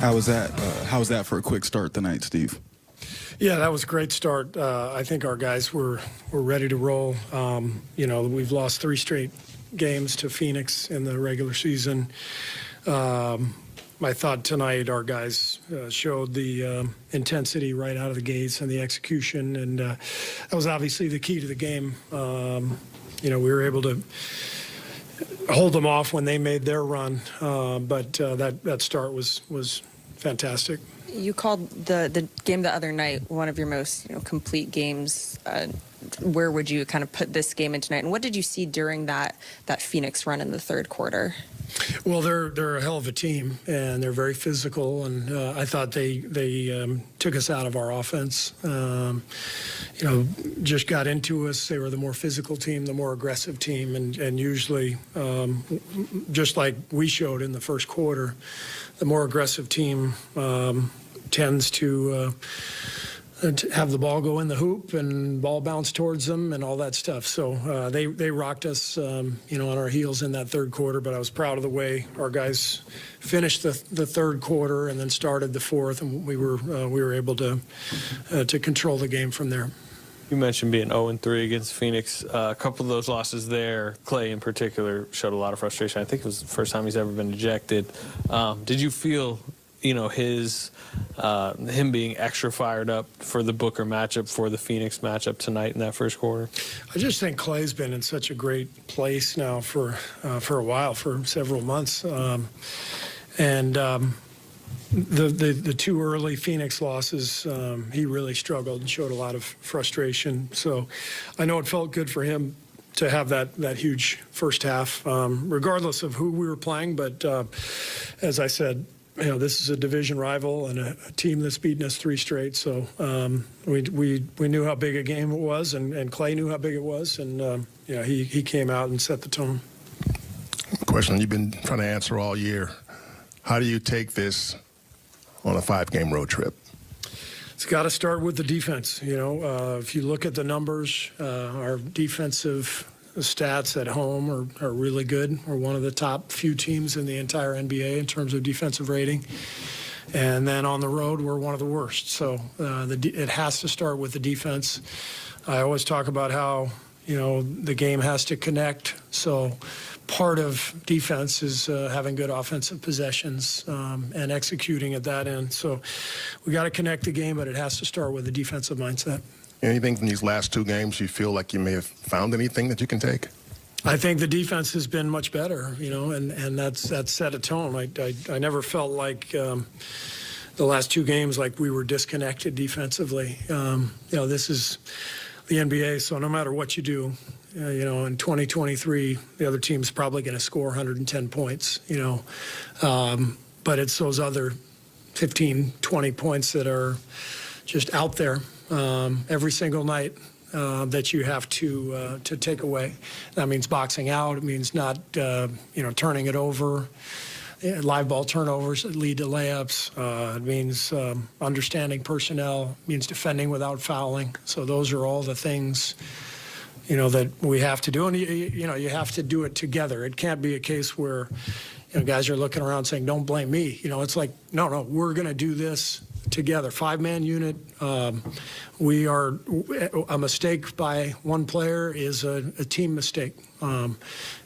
How was that for a quick start tonight, Steve? Yeah, that was a great start. I think our guys were ready to roll. We've lost 3 straight games to Phoenix in the regular season. I thought tonight our guys showed the intensity right out of the gates and the execution, and that was obviously the key to the game. We were able to hold them off when they made their run, but that start was fantastic. You called the game the other night one of your most complete games. Where would you kind of put this game in tonight? And what did you see during that Phoenix run in the third quarter? Well, they're a hell of a team, and they're very physical. And I thought they took us out of our offense. Just got into us. They were the more physical team, the more aggressive team, and usually, just like we showed in the first quarter, the more aggressive team tends to have the ball go in the hoop and ball bounce towards them and all that stuff. So they rocked us, on our heels in that third quarter. But I was proud of the way our guys finished the third quarter and then started the fourth, and we were able to control the game from there. You mentioned being 0-3 against Phoenix. A couple of those losses there, Clay in particular, showed a lot of frustration. I think it was the first time he's ever been ejected. Did you feel him being extra fired up for the Booker matchup, for the Phoenix matchup tonight in that first quarter? I just think Clay's been in such a great place now for a while, for several months. The 2 early Phoenix losses, he really struggled and showed a lot of frustration. So I know it felt good for him to have that huge first half, regardless of who we were playing. But as I said, this is a division rival and a team that's beaten us 3 straight. So we knew how big a game it was, and Clay knew how big it was, and he came out and set the tone. Question you've been trying to answer all year: how do you take this on a 5-game road trip? It's got to start with the defense. If you look at the numbers, our defensive stats at home are really good. We're one of the top few teams in the entire NBA in terms of defensive rating. And then on the road, we're one of the worst. So it has to start with the defense. I always talk about how, the game has to connect. So part of defense is having good offensive possessions and executing at that end. So we got to connect the game, but it has to start with a defensive mindset. Anything from these last 2 games you feel like you may have found anything that you can take? I think the defense has been much better, and that's set a tone. I never felt like the last 2 games like we were disconnected defensively. This is the NBA, so no matter what you do, in 2023, the other team's probably going to score 110 points, but it's those other 15, 20 points that are just out there every single night that you have to take away. That means boxing out. It means not, turning it over. Live ball turnovers that lead to layups. It means understanding personnel. It means defending without fouling. So those are all the things, that we have to do. And, you have to do it together. It can't be a case where, guys are looking around saying, don't blame me. It's like, no, we're going to do this together. 5-man unit. We are a mistake by one player is a team mistake.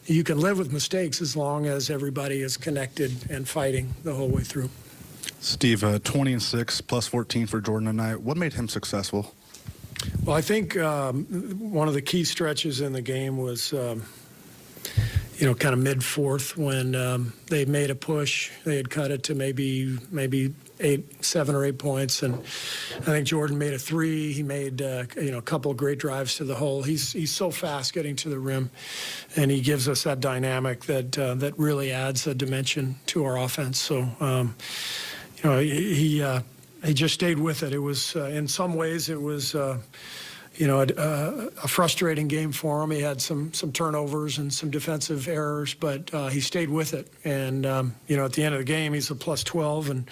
You can live with mistakes as long as everybody is connected and fighting the whole way through. Steve, 20-6 plus 14 for Jordan tonight. What made him successful? Well, I think one of the key stretches in the game was, kind of mid-fourth when they made a push. They had cut it to maybe 7 or 8 points, and I think Jordan made a 3. He made a couple of great drives to the hole. He's so fast getting to the rim, and he gives us that dynamic that really adds a dimension to our offense. So he just stayed with it. It was in some ways it was a frustrating game for him. He had some turnovers and some defensive errors, but he stayed with it. And, at the end of the game, he's a plus 12. And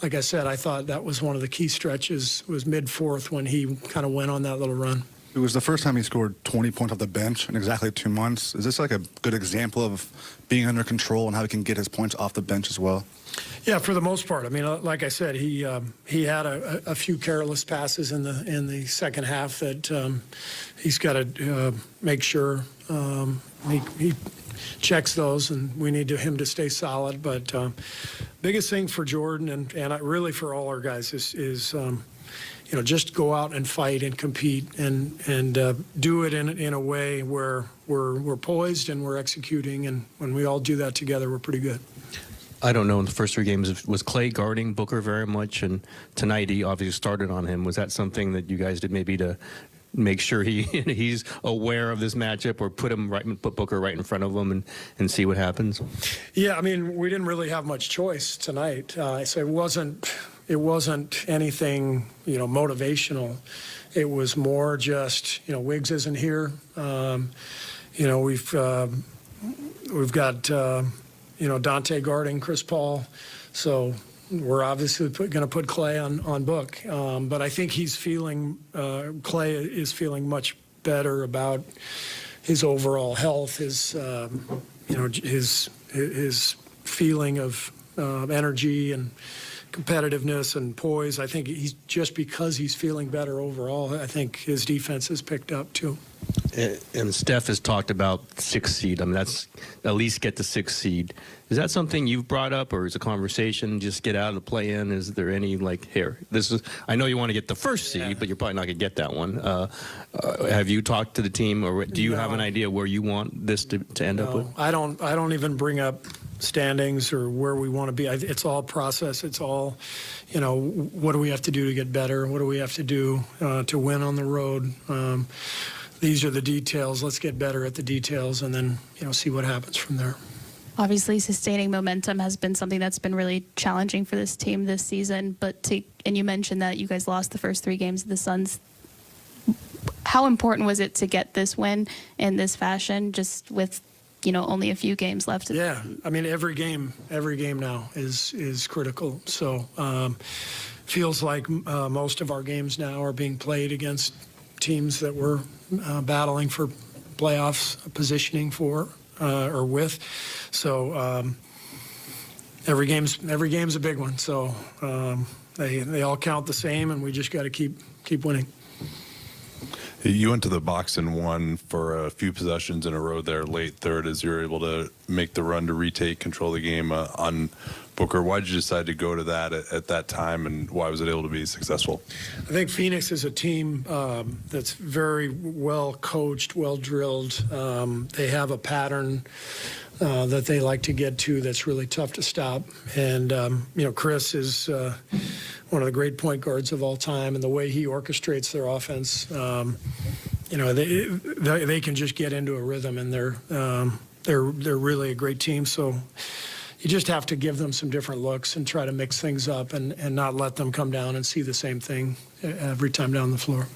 like I said, I thought that was one of the key stretches, was mid-fourth when he kind of went on that little run. It was the first time he scored 20 points off the bench in exactly 2 months. Is this like a good example of being under control and how he can get his points off the bench as well? Yeah, for the most part. I mean, like I said, he had a few careless passes in the second half that he's got to make sure he checks those, and we need him to stay solid. But biggest thing for Jordan and really for all our guys is just go out and fight and compete and do it in a way where we're poised and we're executing, and when we all do that together, we're pretty good. I don't know, in the first 3 games, was Clay guarding Booker very much? And tonight he obviously started on him. Was that something that you guys did maybe to make sure he's aware of this matchup, or put Booker right in front of him and see what happens? Yeah, I mean, we didn't really have much choice tonight. So it wasn't anything, motivational. It was more just, Wiggs isn't here. We've got Dante guarding Chris Paul, so we're obviously going to put Clay on Book. But I think Clay is feeling much better about his overall health, his feeling of energy and competitiveness and poise. I think because he's feeling better overall, I think his defense has picked up too. And Steph has talked about 6th seed. I mean, that's at least get the 6th seed. Is that something you've brought up, or is a conversation just get out of the play-in? Is there any I know you want to get the 1st seed, but you're probably not going to get that one. Have you talked to the team, or do you have an idea where you want this to end up with? I don't even bring up standings or where we want to be. It's all process. It's all, what do we have to do to get better? What do we have to do to win on the road? These are the details. Let's get better at the details, and then see what happens from there. Obviously, sustaining momentum has been something that's been really challenging for this team this season. And you mentioned that you guys lost the first 3 games of the Suns. How important was it to get this win in this fashion, just with only a few games left? Yeah, I mean, every game now is critical. So feels like most of our games now are being played against teams that we're battling for playoffs positioning for or with. So every game's a big one. So they all count the same, and we just got to keep winning. You went to the box and won for a few possessions in a row there, late third, as you were able to make the run to retake control of the game on Booker. Why did you decide to go to that at that time, and why was it able to be successful? I think Phoenix is a team that's very well coached, well drilled. They have a pattern that they like to get to that's really tough to stop. And, Chris is one of the great point guards of all time, and the way he orchestrates their offense, they can just get into a rhythm, and they're really a great team. So you just have to give them some different looks and try to mix things up and not let them come down and see the same thing every time down the floor.